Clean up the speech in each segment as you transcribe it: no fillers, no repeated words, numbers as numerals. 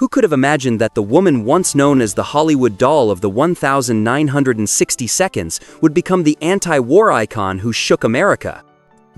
could have imagined that the woman once known as the Hollywood doll of the 1960 seconds would become the anti-war icon who shook America?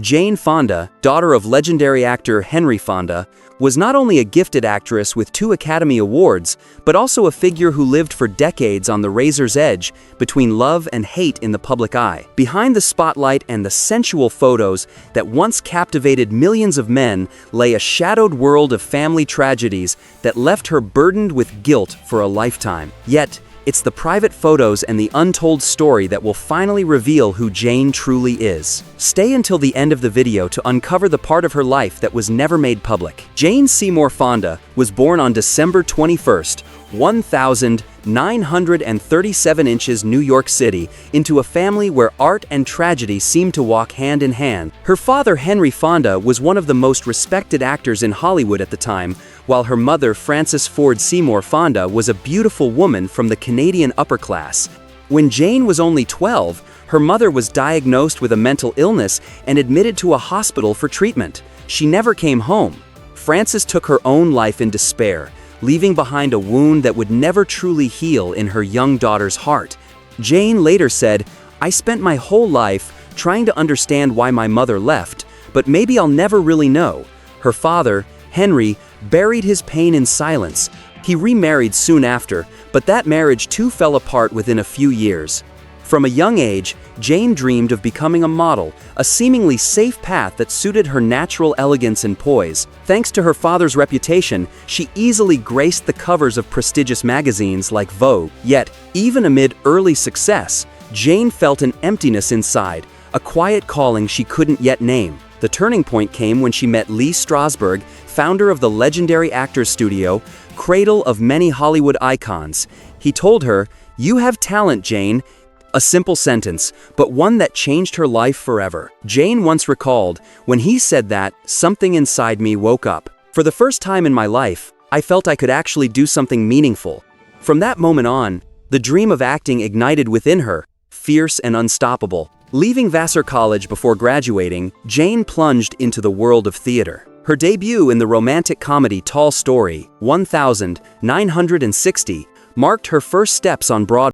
Jane Fonda, daughter of legendary actor Henry Fonda, was not only a gifted actress with 2 Academy Awards, but also a figure who lived for decades on the razor's edge between love and hate in the public eye. Behind the spotlight and the sensual photos that once captivated millions of men lay a shadowed world of family tragedies that left her burdened with guilt for a lifetime. Yet, it's the private photos and the untold story that will finally reveal who Jane truly is. Stay until the end of the video to uncover the part of her life that was never made public. Jane Seymour Fonda was born on December 21st, 1937 inches, New York City, into a family where art and tragedy seemed to walk hand in hand. Her father, Henry Fonda, was one of the most respected actors in Hollywood at the time, while her mother, Frances Ford Seymour Fonda, was a beautiful woman from the Canadian upper class. When Jane was only 12, her mother was diagnosed with a mental illness and admitted to a hospital for treatment. She never came home. Frances took her own life in despair, leaving behind a wound that would never truly heal in her young daughter's heart. Jane later said, "I spent my whole life trying to understand why my mother left, but maybe I'll never really know." Her father, Henry, buried his pain in silence. He remarried soon after, but that marriage too fell apart within a few years. From a young age, Jane dreamed of becoming a model, a seemingly safe path that suited her natural elegance and poise. Thanks to her father's reputation, she easily graced the covers of prestigious magazines like Vogue. Yet, even amid early success, Jane felt an emptiness inside, a quiet calling she couldn't yet name. The turning point came when she met Lee Strasberg, founder of the legendary actors studio, cradle of many Hollywood icons. He told her, "You have talent, Jane." A simple sentence, but one that changed her life forever. Jane once recalled, "When he said that, something inside me woke up. For the first time in my life, I felt I could actually do something meaningful." From that moment on, the dream of acting ignited within her, fierce and unstoppable. Leaving Vassar College before graduating, Jane plunged into the world of theater. Her debut in the romantic comedy Tall Story, 1960, marked her first steps on Broadway.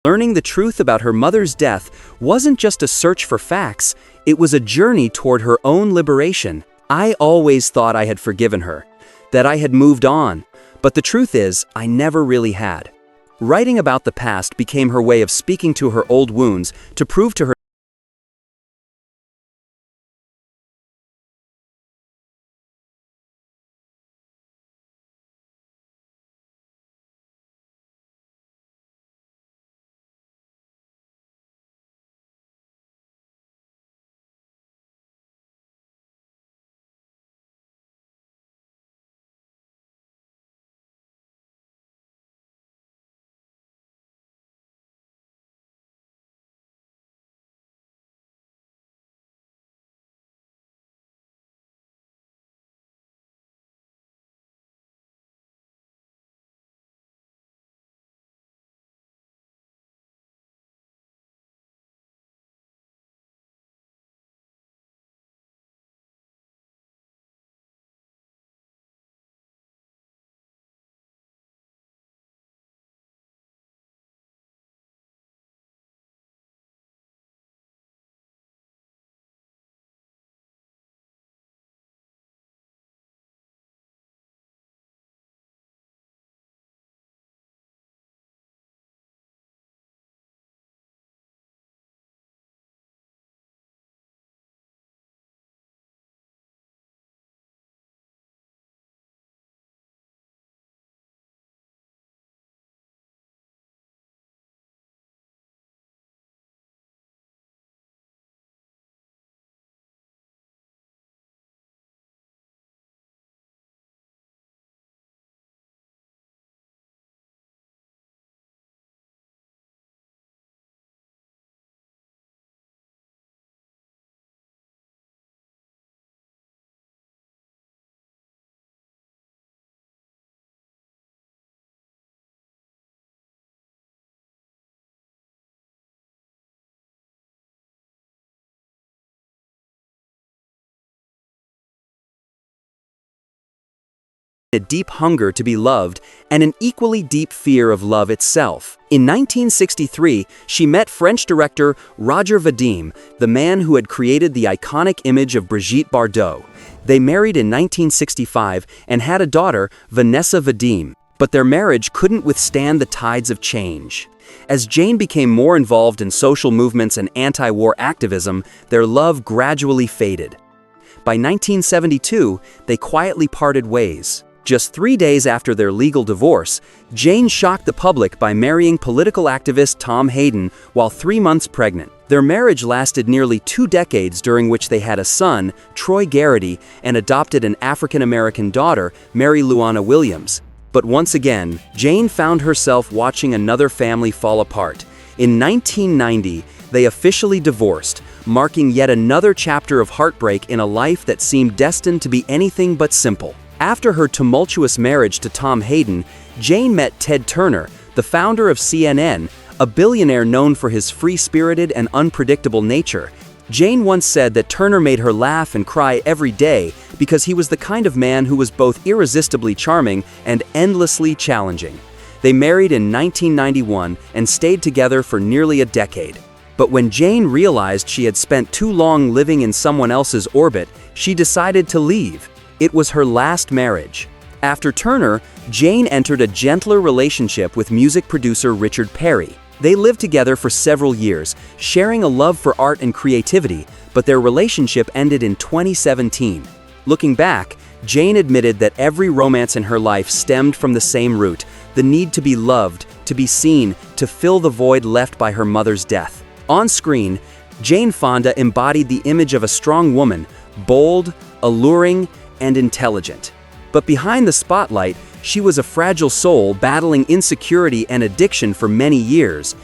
Learning the truth about her mother's death wasn't just a search for facts, it was a journey toward her own liberation. "I always thought I had forgiven her, that I had moved on, but the truth is, I never really had." Writing about the past became her way of speaking to her old wounds to prove to her a deep hunger to be loved, and an equally deep fear of love itself. In 1963, she met French director Roger Vadim, the man who had created the iconic image of Brigitte Bardot. They married in 1965 and had a daughter, Vanessa Vadim. But their marriage couldn't withstand the tides of change. As Jane became more involved in social movements and anti-war activism, their love gradually faded. By 1972, they quietly parted ways. Just 3 days after their legal divorce, Jane shocked the public by marrying political activist Tom Hayden while 3 months pregnant. Their marriage lasted nearly 2 decades, during which they had a son, Troy Garrity, and adopted an African-American daughter, Mary Luana Williams. But once again, Jane found herself watching another family fall apart. In 1990, they officially divorced, marking yet another chapter of heartbreak in a life that seemed destined to be anything but simple. After her tumultuous marriage to Tom Hayden, Jane met Ted Turner, the founder of CNN, a billionaire known for his free-spirited and unpredictable nature. Jane once said that Turner made her laugh and cry every day because he was the kind of man who was both irresistibly charming and endlessly challenging. They married in 1991 and stayed together for nearly a decade. But when Jane realized she had spent too long living in someone else's orbit, she decided to leave. It was her last marriage. After Turner, Jane entered a gentler relationship with music producer Richard Perry. They lived together for several years, sharing a love for art and creativity, but their relationship ended in 2017. Looking back, Jane admitted that every romance in her life stemmed from the same root: the need to be loved, to be seen, to fill the void left by her mother's death. On screen, Jane Fonda embodied the image of a strong woman, bold, alluring, and intelligent. But behind the spotlight, she was a fragile soul battling insecurity and addiction for many years.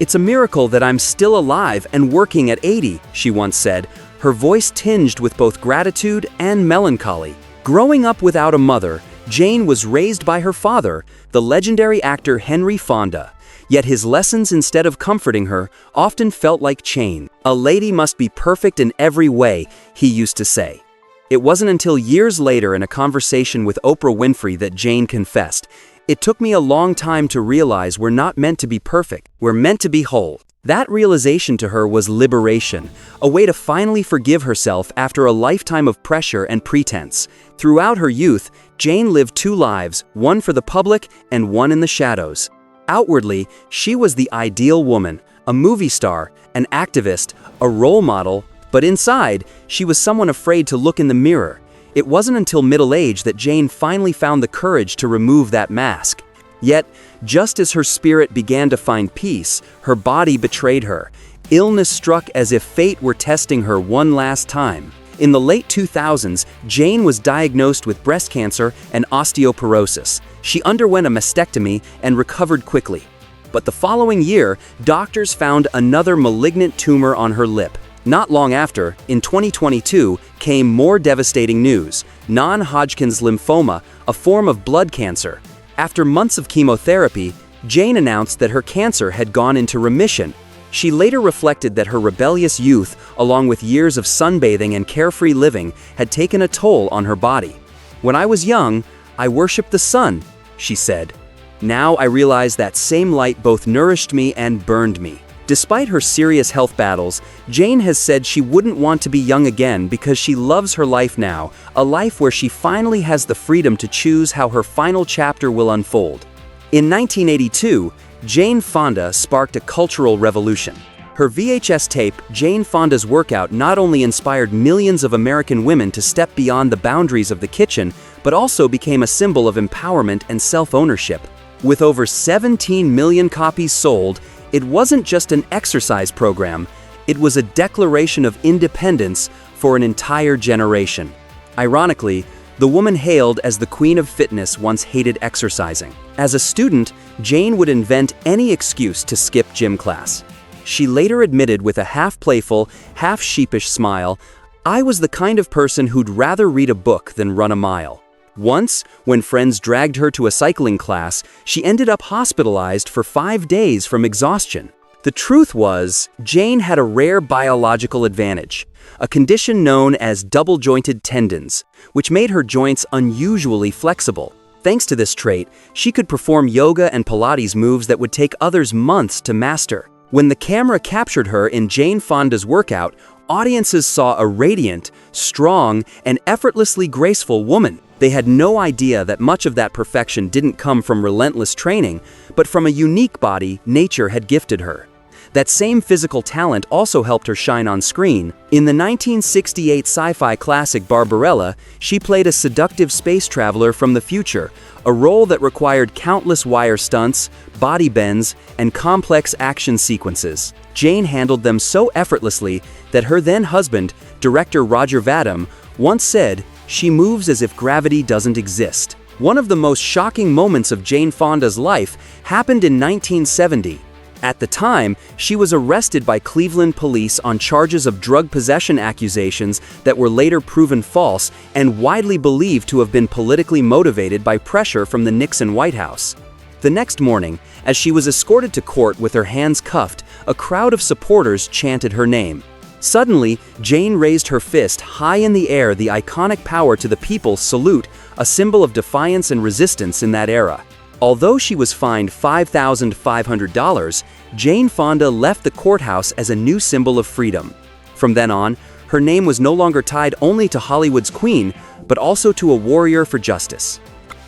"It's a miracle that I'm still alive and working at 80, she once said, her voice tinged with both gratitude and melancholy. Growing up without a mother, Jane was raised by her father, the legendary actor Henry Fonda. Yet his lessons, instead of comforting her, often felt like chains. "A lady must be perfect in every way," he used to say. It wasn't until years later in a conversation with Oprah Winfrey that Jane confessed, "It took me a long time to realize we're not meant to be perfect, we're meant to be whole." That realization to her was liberation, a way to finally forgive herself after a lifetime of pressure and pretense. Throughout her youth, Jane lived 2 lives, one for the public and one in the shadows. Outwardly, she was the ideal woman, a movie star, an activist, a role model, but inside, she was someone afraid to look in the mirror. It wasn't until middle age that Jane finally found the courage to remove that mask. Yet, just as her spirit began to find peace, her body betrayed her. Illness struck as if fate were testing her one last time. In the late 2000s, Jane was diagnosed with breast cancer and osteoporosis. She underwent a mastectomy and recovered quickly. But the following year, doctors found another malignant tumor on her lip. Not long after, in 2022, came more devastating news: non-Hodgkin's lymphoma, a form of blood cancer. After months of chemotherapy, Jane announced that her cancer had gone into remission. She later reflected that her rebellious youth, along with years of sunbathing and carefree living, had taken a toll on her body. "When I was young, I worshipped the sun," she said. "Now I realize that same light both nourished me and burned me." Despite her serious health battles, Jane has said she wouldn't want to be young again because she loves her life now, a life where she finally has the freedom to choose how her final chapter will unfold. In 1982, Jane Fonda sparked a cultural revolution. Her VHS tape, Jane Fonda's Workout, not only inspired millions of American women to step beyond the boundaries of the kitchen, but also became a symbol of empowerment and self-ownership. With over 17 million copies sold, it wasn't just an exercise program, it was a declaration of independence for an entire generation. Ironically, the woman hailed as the queen of fitness once hated exercising. As a student, Jane would invent any excuse to skip gym class. She later admitted with a half-playful, half-sheepish smile, "I was the kind of person who'd rather read a book than run a mile." Once, when friends dragged her to a cycling class, she ended up hospitalized for 5 days from exhaustion. The truth was, Jane had a rare biological advantage, a condition known as double-jointed tendons, which made her joints unusually flexible. Thanks to this trait, she could perform yoga and Pilates moves that would take others months to master. When the camera captured her in Jane Fonda's workout, audiences saw a radiant, strong, and effortlessly graceful woman. They had no idea that much of that perfection didn't come from relentless training, but from a unique body nature had gifted her. That same physical talent also helped her shine on screen. In the 1968 sci-fi classic Barbarella, she played a seductive space traveler from the future, a role that required countless wire stunts, body bends, and complex action sequences. Jane handled them so effortlessly that her then-husband, director Roger Vadim, once said, "She moves as if gravity doesn't exist." One of the most shocking moments of Jane Fonda's life happened in 1970. At the time, she was arrested by Cleveland police on charges of drug possession accusations that were later proven false and widely believed to have been politically motivated by pressure from the Nixon White House. The next morning, as she was escorted to court with her hands cuffed, a crowd of supporters chanted her name. Suddenly, Jane raised her fist high in the air, the iconic power to the people salute, a symbol of defiance and resistance in that era. Although she was fined $5,500, Jane Fonda left the courthouse as a new symbol of freedom. From then on, her name was no longer tied only to Hollywood's queen, but also to a warrior for justice.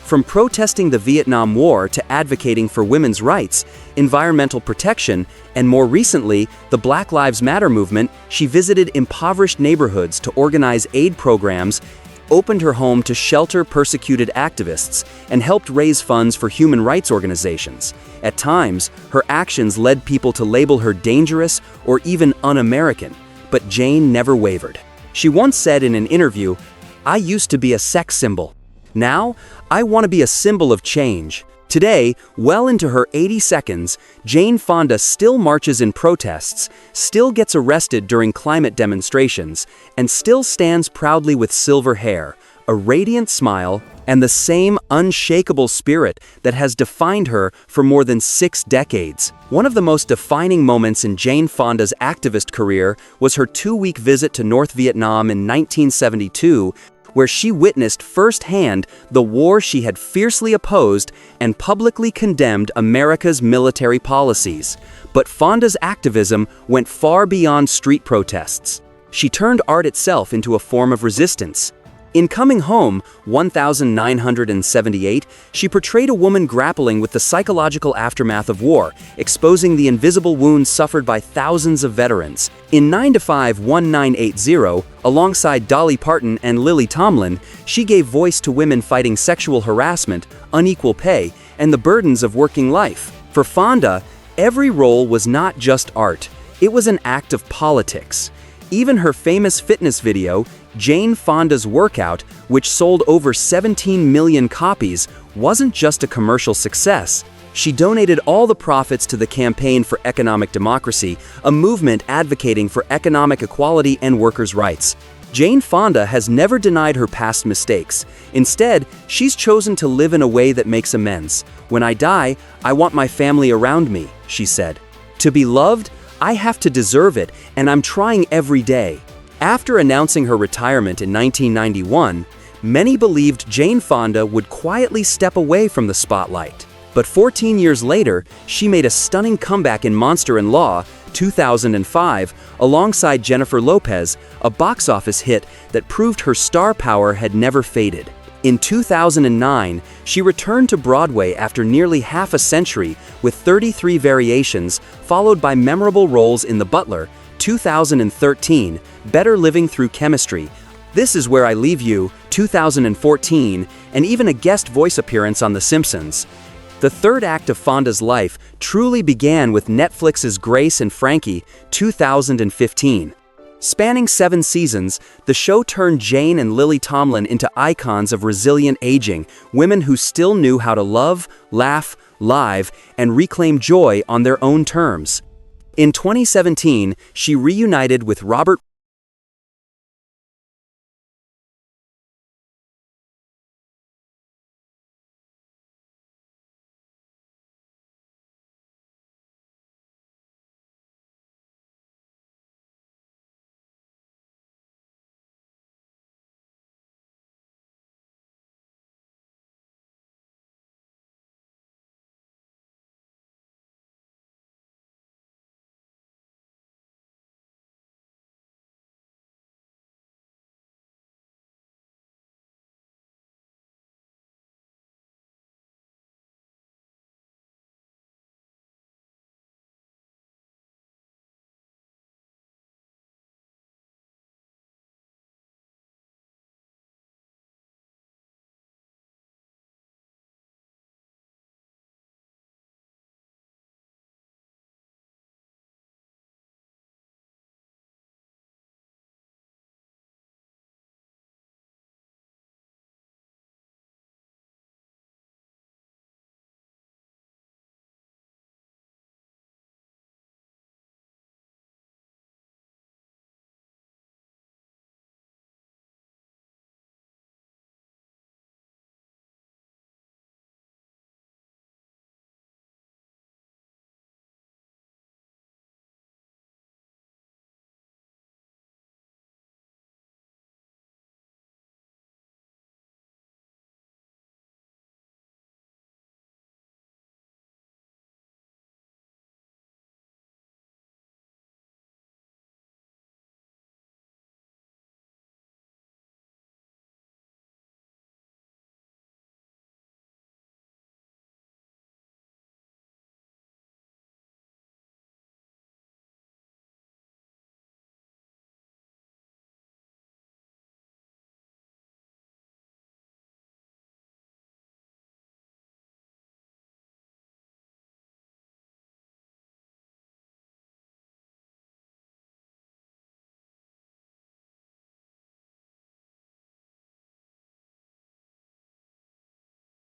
From protesting the Vietnam War to advocating for women's rights, environmental protection, and more recently, the Black Lives Matter movement, she visited impoverished neighborhoods to organize aid programs, opened her home to shelter persecuted activists, and helped raise funds for human rights organizations. At times, her actions led people to label her dangerous or even un-American, but Jane never wavered. She once said in an interview, "I used to be a sex symbol. Now, I want to be a symbol of change." Today, well into her 82nd, Jane Fonda still marches in protests, still gets arrested during climate demonstrations, and still stands proudly with silver hair, a radiant smile, and the same unshakable spirit that has defined her for more than 6 decades. One of the most defining moments in Jane Fonda's activist career was her 2-week visit to North Vietnam in 1972, where she witnessed firsthand the war she had fiercely opposed and publicly condemned America's military policies. But Fonda's activism went far beyond street protests. She turned art itself into a form of resistance. In Coming Home, 1978, she portrayed a woman grappling with the psychological aftermath of war, exposing the invisible wounds suffered by thousands of veterans. In 9 to 5, 1980, alongside Dolly Parton and Lily Tomlin, she gave voice to women fighting sexual harassment, unequal pay, and the burdens of working life. For Fonda, every role was not just art, it was an act of politics. Even her famous fitness video, Jane Fonda's Workout, which sold over 17 million copies, wasn't just a commercial success. She donated all the profits to the Campaign for Economic Democracy, a movement advocating for economic equality and workers' rights. Jane Fonda has never denied her past mistakes. Instead, she's chosen to live in a way that makes amends. "When I die, I want my family around me," she said. "To be loved, I have to deserve it, and I'm trying every day." After announcing her retirement in 1991, many believed Jane Fonda would quietly step away from the spotlight. But 14 years later, she made a stunning comeback in Monster-in-Law, 2005, alongside Jennifer Lopez, a box office hit that proved her star power had never faded. In 2009, she returned to Broadway after nearly half a century with 33 variations, followed by memorable roles in The Butler, 2013, Better Living Through Chemistry, This Is Where I Leave You, 2014, and even a guest voice appearance on The Simpsons. The third act of Fonda's life truly began with Netflix's Grace and Frankie, 2015. Spanning 7 seasons, the show turned Jane and Lily Tomlin into icons of resilient aging, women who still knew how to love, laugh, live, and reclaim joy on their own terms. In 2017, she reunited with Robert